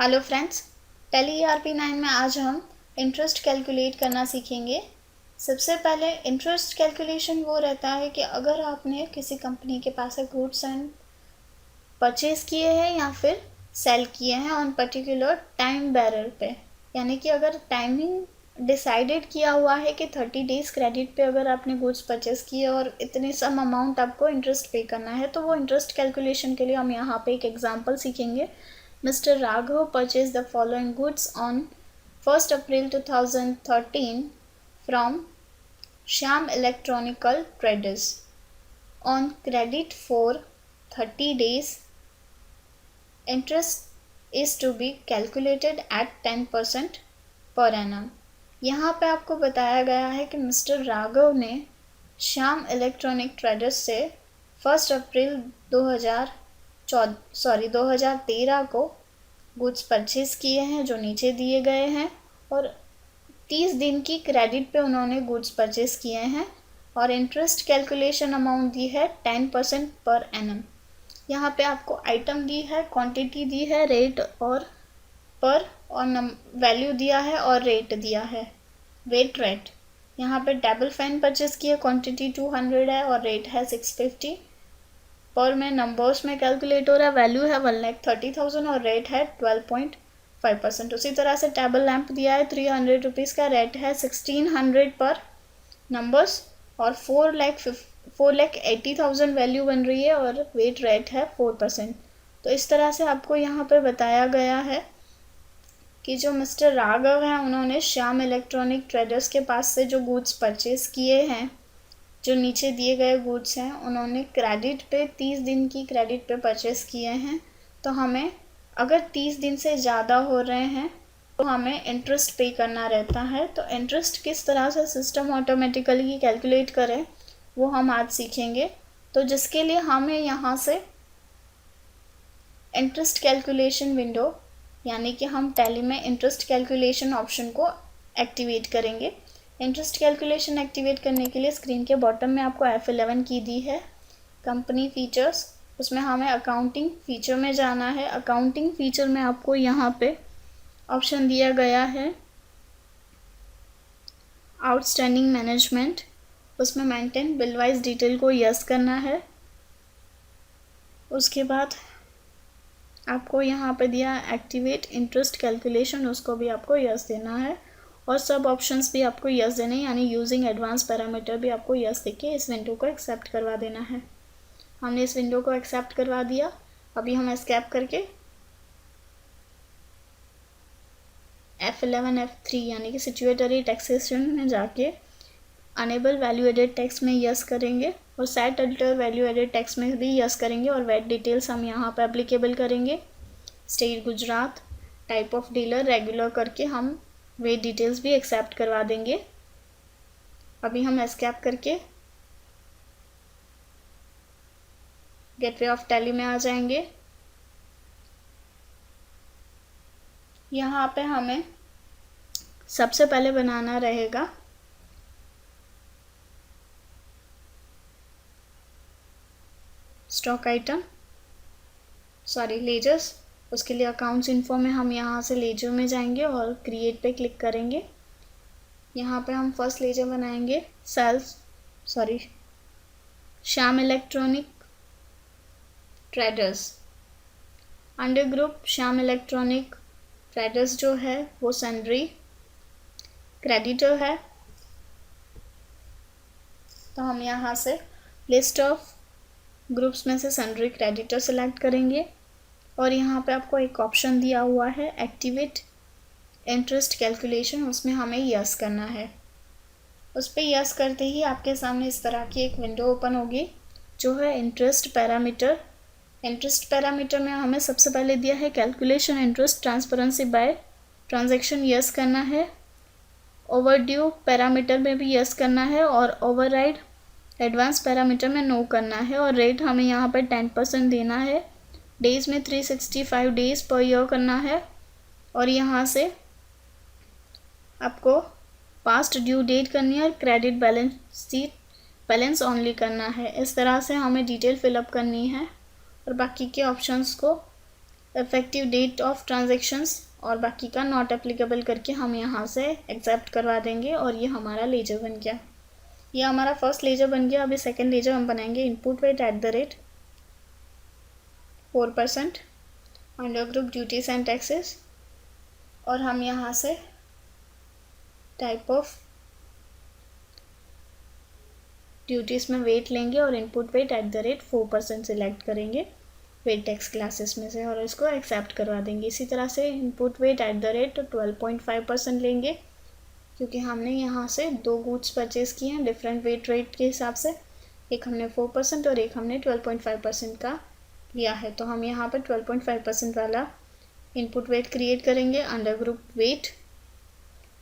Hello friends, tally ERP 9 में आज हम इंटरेस्ट कैलकुलेट करना सीखेंगे। सबसे पहले इंटरेस्ट कैलकुलेशन वो रहता है कि अगर आपने किसी कंपनी के पास से गुड्स एंड परचेज़ किए हैं या फिर सेल किए हैं ऑन पर्टिकुलर टाइम बैरर पे, यानी कि अगर टाइमिंग डिसाइडेड किया हुआ है कि 30 डेज़ क्रेडिट पे अगर आपने गुड्स परचेज़ किए और इतने सम अमाउंट आपको इंटरेस्ट पे करना है, तो वो इंटरेस्ट कैलकुलेशन के लिए हम यहाँ पे एक एग्जांपल सीखेंगे। Mr. Raghav purchased the following goods on 1st April 2013 from Shyam Electronical Traders on credit for 30 days. Interest is to be calculated at 10% per annum. यहाँ पे आपको बताया गया है कि मिस्टर राघव ने श्याम इलेक्ट्रॉनिक ट्रेडर्स से 1 अप्रैल 2013 को गुड्स परचेज़ किए हैं जो नीचे दिए गए हैं, और 30 दिन की क्रेडिट पे उन्होंने गुड्स परचेज़ किए हैं और इंटरेस्ट कैलकुलेशन अमाउंट दी है 10% पर एनम। यहाँ पे आपको आइटम दी है, क्वांटिटी दी है, रेट और पर और वैल्यू दिया है और रेट दिया है, वेट रेट। यहाँ पे टेबल फैन परचेज़ किया, क्वांटिटी 200 है और रेट है 650 पर में नंबर्स में कैलकुलेट हो रहा है। वैल्यू है 1,30,000 और रेट है 12.5%। उसी तरह से टेबल लैंप दिया है 300 रुपीज़ का, रेट है 1600 पर नंबर्स और 4,80,000 वैल्यू बन रही है और वेट रेट है 4%। तो इस तरह से आपको यहाँ पे बताया गया है कि जो मिस्टर राघव हैं उन्होंने श्याम इलेक्ट्रॉनिक ट्रेडर्स के पास से जो गुड्स परचेज़ किए हैं, जो नीचे दिए गए गुड्स हैं, उन्होंने क्रेडिट पे 30 दिन की क्रेडिट पे परचेज़ किए हैं। तो हमें अगर 30 दिन से ज़्यादा हो रहे हैं तो हमें इंटरेस्ट पे करना रहता है। तो इंटरेस्ट किस तरह से सिस्टम ऑटोमेटिकली कैलकुलेट करें वो हम आज सीखेंगे। तो जिसके लिए हमें यहाँ से इंटरेस्ट कैलकुलेशन विंडो, यानी कि हम टैली में इंटरेस्ट कैलकुलेशन ऑप्शन को एक्टिवेट करेंगे। इंटरेस्ट कैलकुलेशन एक्टिवेट करने के लिए स्क्रीन के बॉटम में आपको F11 की दी है, कंपनी फीचर्स, उसमें हमें अकाउंटिंग फीचर में जाना है। अकाउंटिंग फीचर में आपको यहाँ पे ऑप्शन दिया गया है आउटस्टैंडिंग मैनेजमेंट, उसमें मेंटेन बिल वाइज डिटेल को यस करना है। उसके बाद आपको यहाँ पे दिया एक्टिवेट इंटरेस्ट कैलकुलेशन, उसको भी आपको यस देना है और सब ऑप्शंस भी आपको यस देने, यानी यूजिंग एडवांस पैरामीटर भी आपको यस देके इस विंडो को एक्सेप्ट करवा देना है। हमने इस विंडो को एक्सेप्ट करवा दिया। अभी हम एस्केप करके F11 F3 यानी कि सिचुएटरी टैक्सेशन में जाके अनेबल वैल्यू एडेड टैक्स में यस करेंगे और set alter value added tax में भी यस करेंगे और वेट डिटेल्स हम यहाँ पर एप्लीकेबल करेंगे। State Gujarat, type of dealer regular करके हम वे डिटेल्स भी एक्सेप्ट करवा देंगे। अभी हम एस्केप करके गेटवे ऑफ टैली में आ जाएंगे। यहाँ पे हमें सबसे पहले बनाना रहेगा स्टॉक आइटम, लेजर्स। उसके लिए अकाउंट्स इन्फो में हम यहाँ से लेजर में जाएंगे और क्रिएट पे क्लिक करेंगे। यहाँ पे हम फर्स्ट लेजर बनाएंगे Shyam electronic traders. Under group Shyam electronic traders जो है वो सन्ड्री क्रेडिटर है। तो हम यहाँ से लिस्ट ऑफ ग्रुप्स में से सन्ड्री क्रेडिटर सेलेक्ट करेंगे और यहाँ पे आपको एक ऑप्शन दिया हुआ है एक्टिवेट इंटरेस्ट कैलकुलेशन, उसमें हमें यस करना है। उस पर यस करते ही आपके सामने इस तरह की एक विंडो ओपन होगी जो है इंटरेस्ट पैरामीटर। इंटरेस्ट पैरामीटर में हमें सबसे पहले दिया है calculation interest transparency bye transaction, yes करना है। ओवरड्यू पैरामीटर में भी यस करना है और ओवरराइड एडवांस पैरामीटर में नो करना है और रेट हमें यहाँ पर 10% देना है। डेज़ में 365 डेज़ पर ईयर करना है और यहाँ से आपको पास्ट ड्यू डेट करनी है और क्रेडिट बैलेंस ओनली करना है। इस तरह से हमें डिटेल फिलअप करनी है और बाकी के ऑप्शंस को इफेक्टिव डेट ऑफ ट्रांजेक्शन्स और बाकी का नॉट एप्लीकेबल करके हम यहाँ से एक्सेप्ट करवा देंगे और ये हमारा लेजर बन गया। ये हमारा फर्स्ट लेजर बन गया। अभी सेकेंड लेजर हम बनाएंगे input VAT at the rate 4% under group duties and taxes, और हम यहाँ से टाइप ऑफ ड्यूटीज़ में वेट लेंगे और input VAT at the rate 4% select करेंगे वेट टैक्स क्लासेस में से और इसको एक्सेप्ट करवा देंगे। इसी तरह से input VAT at the rate 12.5% लेंगे, क्योंकि हमने यहाँ से 2 गुड्स परचेज किए हैं डिफरेंट वेट रेट के हिसाब से। एक हमने 4% और एक हमने 12.5% का लिया है, तो हम यहाँ पर 12.5% वाला इनपुट वेट क्रिएट करेंगे अंडर ग्रुप वेट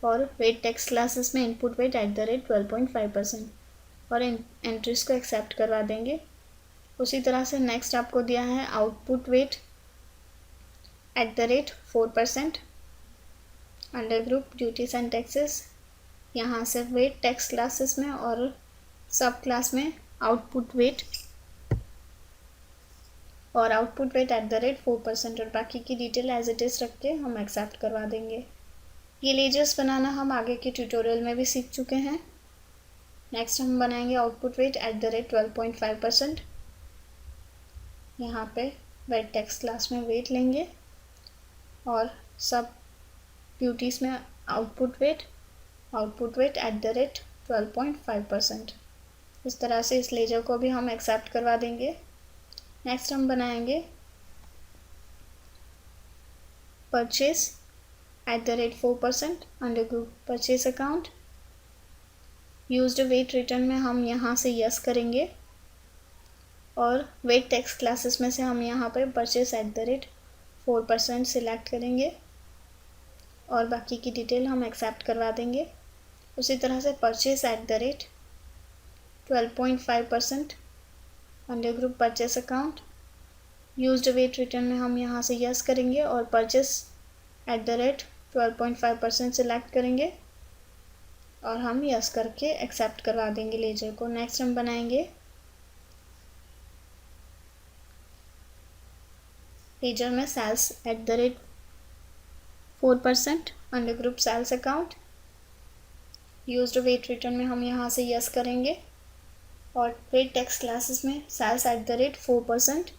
और वेट टैक्स क्लासेस में input VAT at the rate 12.5% और एंट्रीज को एक्सेप्ट करवा देंगे। उसी तरह से नेक्स्ट आपको दिया है output VAT at the rate 4% under group duties and taxes, यहाँ से वेट टैक्स क्लासेस में और सब क्लास में output VAT at the rate 4% और बाकी की डिटेल एज इट इज़ रख के हम एक्सेप्ट करवा देंगे। ये लेजर्स बनाना हम आगे के ट्यूटोरियल में भी सीख चुके हैं। नेक्स्ट हम बनाएंगे output VAT at the rate 12.5%। यहाँ पे वेट टैक्स क्लास में वेट लेंगे और सब ड्यूटीज़ में output VAT at the rate 12.5%। इस तरह से इस लेजर को भी हम एक्सेप्ट करवा देंगे। नेक्स्ट हम बनाएंगे purchase at the rate 4% under group purchase account. Used VAT return में हम यहाँ से यस करेंगे और वेट टैक्स क्लासेस में से हम यहाँ पर purchase at the rate 4% select करेंगे और बाकी की डिटेल हम एक्सेप्ट करवा देंगे। उसी तरह से purchase at the rate 12.5% under group purchase account. Used VAT return में हम यहाँ से यस करेंगे और purchase at the rate 12.5% select करेंगे और हम यस करके एक्सेप्ट करवा देंगे लेजर को। नेक्स्ट हम बनाएंगे लेजर में sales at the rate 4% under group sales account. Used VAT return में हम यहाँ से यस करेंगे और वेट टैक्स क्लासेस में सेल्स एट द रेट 4%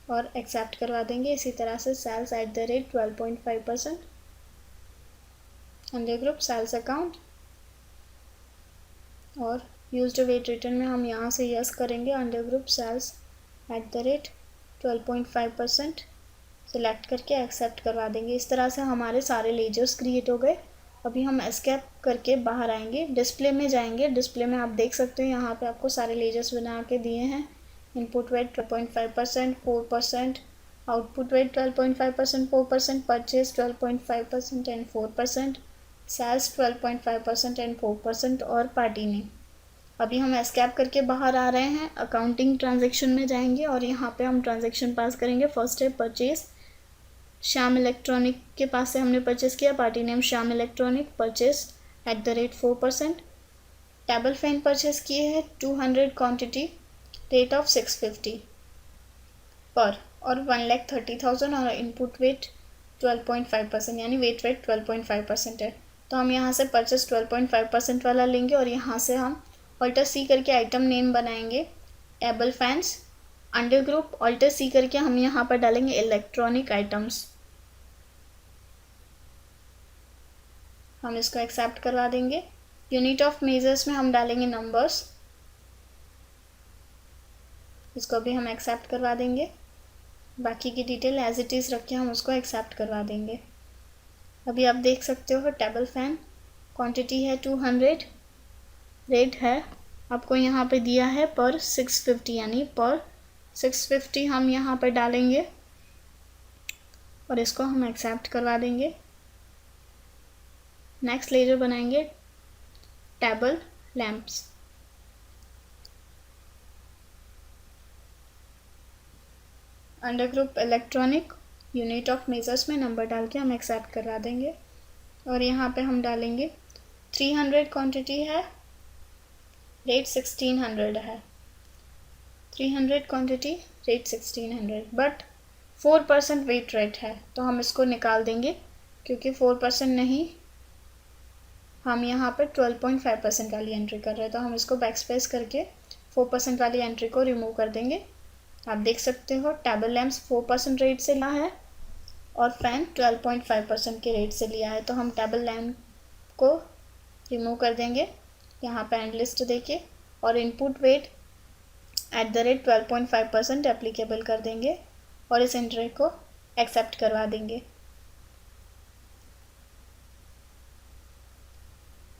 और एक्सेप्ट करवा देंगे। इसी तरह से sales at the rate 12.5% under group sales account और यूज्ड वेट रिटर्न में हम यहाँ से यस करेंगे under group sales at the rate 12.5% select करके एक्सेप्ट करवा देंगे। इस तरह से हमारे सारे लेजर्स क्रिएट हो गए। अभी हम एस्केप करके बाहर आएंगे, डिस्प्ले में जाएंगे। डिस्प्ले में आप देख सकते हो यहाँ पे आपको सारे लेजर्स बना के दिए हैं। Input VAT 12.5%, 4%, output VAT 12.5%, 4%, purchase 12.5% and 4%, sales 12.5% and 4% और पार्टी नेम। अभी हम एस्केप करके बाहर आ रहे हैं, अकाउंटिंग ट्रांजैक्शन में जाएंगे और यहाँ पे हम ट्रांजैक्शन पास करेंगे। फर्स्ट है परचेज, श्याम इलेक्ट्रॉनिक के पास से हमने परचेस किया, party name Shyam electronic, purchase at the rate 4%। Table fan purchase किए हैं 200 क्वांटिटी, रेट ऑफ 650 पर और 1,30,000 और इनपुट वेट 12.5% यानी वेट 12.5% है। तो हम यहाँ से परचेस 12.5% वाला लेंगे और यहाँ से हम ऑल्टर सी करके आइटम नेम बनाएंगे table fans. Under group alter C करके हम यहाँ पर डालेंगे इलेक्ट्रॉनिक आइटम्स। हम इसको एक्सेप्ट करवा देंगे। यूनिट ऑफ मेजर्स में हम डालेंगे नंबर्स, इसको भी हम एक्सेप्ट करवा देंगे। बाकी की डिटेल एज इट इज़ रख के हम उसको एक्सेप्ट करवा देंगे। अभी आप देख सकते हो टेबल फैन क्वांटिटी है 200, रेट है आपको यहाँ पे दिया है पर 650 यानी पर 650 हम यहाँ पर डालेंगे और इसको हम एक्सेप्ट करवा देंगे। नेक्स्ट लेजर बनाएंगे table lamps. Under group electronic, unit of measures में नंबर डाल के हम एक्सेप्ट करवा देंगे और यहाँ पे हम डालेंगे 300 क्वांटिटी है, रेट 1600 है। 300 quantity, rate 1600, but 4% VAT rate है, तो हम इसको निकाल देंगे क्योंकि 4% नहीं, हम यहाँ पे 12.5% वाली एंट्री कर रहे हैं, तो हम इसको बैकस्पेस करके 4% वाली एंट्री को रिमूव कर देंगे। आप देख सकते हो टेबल लैम्प्स 4% रेट से लिया है और फैन 12.5% के रेट से लिया है, तो हम टेबल लैम्प को रिमूव कर देंगे यहाँ पे एंड लिस्ट देके और इनपुट वेट @ 12.5% एप्लीकेबल कर देंगे और इस एंट्री को एक्सेप्ट करवा देंगे।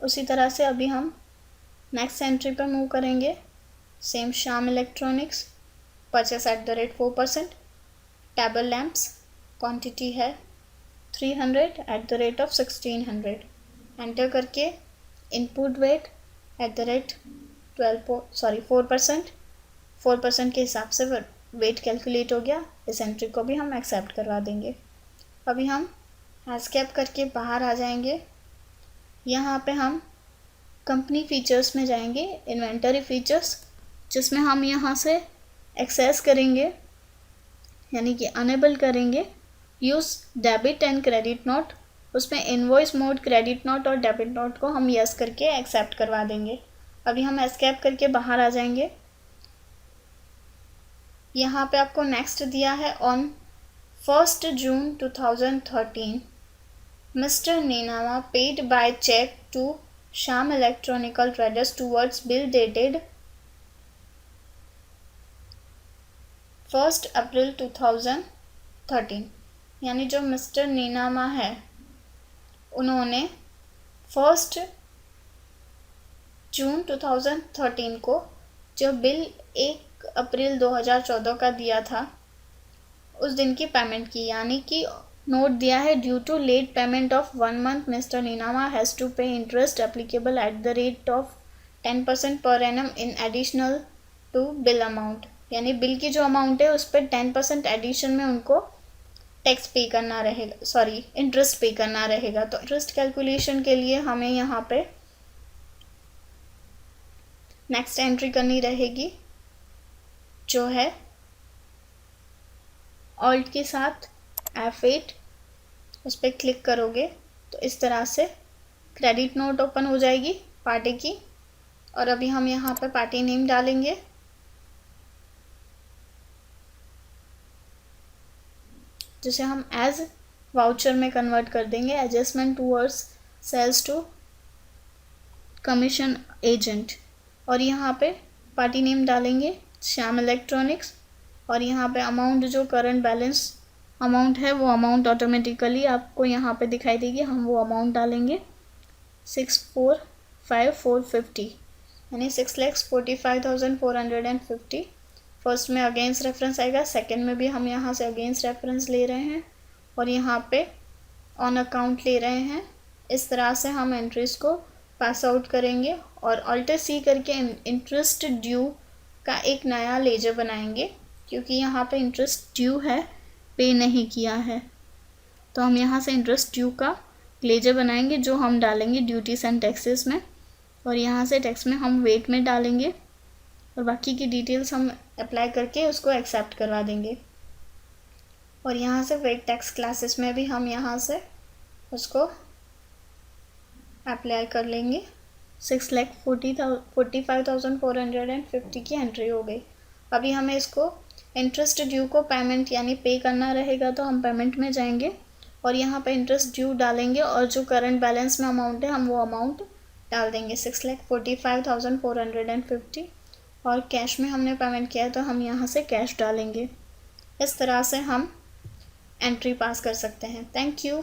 उसी तरह से अभी हम नेक्स्ट एंट्री पर मूव करेंगे। Same Shyam electronics, purchase @ 4%, table lamps quantity है 300 @ 1600, एंटर करके इनपुट वेट @ 4% के हिसाब से वेट कैलकुलेट हो गया। इस एंट्री को भी हम एक्सेप्ट करवा देंगे। अभी हम एस्केप करके बाहर आ जाएंगे। यहाँ पे हम कंपनी फीचर्स में जाएंगे, इन्वेंटरी फीचर्स, जिसमें हम यहाँ से एक्सेस करेंगे यानी कि अनेबल करेंगे use debit and credit note. उसमें इनवॉइस मोड क्रेडिट नोट और डेबिट नोट को हम यस करके एक्सेप्ट करवा देंगे। अभी हम एस्केप करके बाहर आ जाएंगे। यहाँ पे आपको नेक्स्ट दिया है on 1 June 2013 Mr. Ninama paid by check to Shyam Electronical Traders towards bill dated 1 अप्रैल 2013, यानी जो मिस्टर नीनामा है उन्होंने 1 जून 2013 को जो बिल 1 अप्रैल 2014 का दिया था उस दिन की पेमेंट की, यानी कि नोट दिया है due to late payment of 1 month mister नीनामा has to pay interest applicable @ 10% per annum in additional to bill amount, यानी बिल की जो अमाउंट है उस पर 10% एडिशन में उनको टैक्स पे करना रहेगा, सॉरी इंटरेस्ट पे करना रहेगा। तो इंटरेस्ट कैलकुलेशन के लिए हमें यहाँ पे नेक्स्ट एंट्री करनी रहेगी जो है ऑल्ट के साथ F8, उस पर क्लिक करोगे तो इस तरह से क्रेडिट नोट ओपन हो जाएगी पार्टी की। और अभी हम यहाँ पे पार्टी नेम डालेंगे, जिसे हम एज वाउचर में कन्वर्ट कर देंगे। Adjustment towards sales to commission agent, और यहाँ पे पार्टी नेम डालेंगे श्याम इलेक्ट्रॉनिक्स, और यहाँ पे अमाउंट जो करंट बैलेंस अमाउंट है वो अमाउंट ऑटोमेटिकली आपको यहाँ पे दिखाई देगी। हम वो अमाउंट डालेंगे 645,450, यानी 6,45,450। फर्स्ट में अगेंस्ट रेफरेंस आएगा, सेकंड में भी हम यहाँ से अगेंस्ट रेफरेंस ले रहे हैं और यहाँ पे ऑन अकाउंट ले रहे हैं। इस तरह से हम एंट्रीज को पास आउट करेंगे और अल्टर सी करके इंटरेस्ट ड्यू का एक नया लेजर बनाएंगे, क्योंकि यहाँ पे इंटरेस्ट ड्यू है, पे नहीं किया है। तो हम यहाँ से इंटरेस्ट ड्यू का लेजर बनाएंगे जो हम डालेंगे ड्यूटीज एंड टैक्सेस में, और यहाँ से टैक्स में हम वेट में डालेंगे और बाकी की डिटेल्स हम अप्लाई करके उसको एक्सेप्ट करवा देंगे। और यहाँ से वेट टैक्स क्लासेस में भी हम यहाँ से उसको अप्लाई कर लेंगे। 6,45,450 की एंट्री हो गई। अभी हमें इसको इंटरेस्ट ड्यू को पेमेंट यानी पे करना रहेगा, तो हम पेमेंट में जाएंगे और यहाँ पे इंटरेस्ट ड्यू डालेंगे और जो करंट बैलेंस में अमाउंट है हम वो अमाउंट डाल देंगे 6,45,450, और कैश में हमने पेमेंट किया है तो हम यहाँ से कैश डालेंगे। इस तरह से हम एंट्री पास कर सकते हैं। Thank you.